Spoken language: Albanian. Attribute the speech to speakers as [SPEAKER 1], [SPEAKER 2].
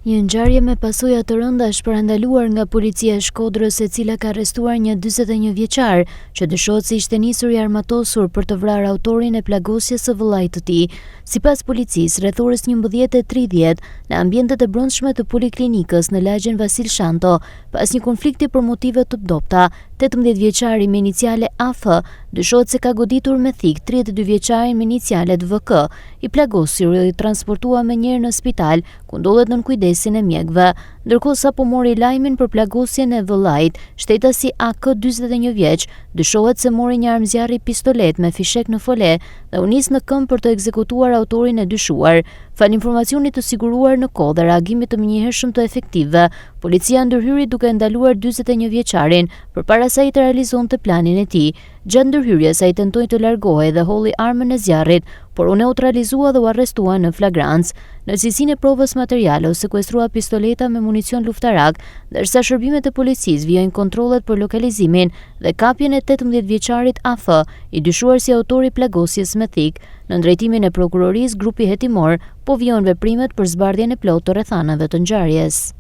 [SPEAKER 1] Një ngjarje me pasoja të rënda është parandaluar nga policia e Shkodrës, e cila ka arrestuar një 41 vjeçar që dyshohet se ishte nisur i armatosur për të vrarë autorin e plagosjes së vëllait të tij. Sipas policisë, rreth orës 11:30 në ambientet e brendshme të poliklinikës në lagjen Vasil Shanto, pas një konflikti për motive të dobta, 18 vjeçari me iniciale AF dyshohet se ka goditur me thik 32 vjeçarin me inicialet VK, i plagosur dhe i transportua menjëherë në spital, ku ndodhet nën kujdesin e mjekëve. Ndërkohë sapo mori lajmin për plagosjen e vëllait, shtetasi AK 41 vjeç dyshohet se mori një armëzjarri pistolet me fishek në fole dhe u nis në këmbë për të ekzekutuar autorin e dyshuar. Fal informacionit të siguruar në kohë dhe reagimit të menjëhershëm të efektivëve, policia ndërhyri duke ndaluar 41 vjeçarin përpara se ai të realizonte planin e tij. Gjatë ndërhyrjes ai tentoi të largohej dhe holli armën e zjarrit, por u neutralizua dhe u arrestua në flagrancë. Në cilësinë e provës materiale u sekuestrua pistoleta me municion luftarak, ndërsa shërbimet e policisë vijojnë kontrollet për lokalizimin dhe kapjen e 18 vjeçarit AF, i dyshuar si autori i plagosjes me thik. Në drejtimin e prokurorisë, grupi hetimor po vijon veprimet për zbardhjen e plotë të rrethanave të ngjarjes.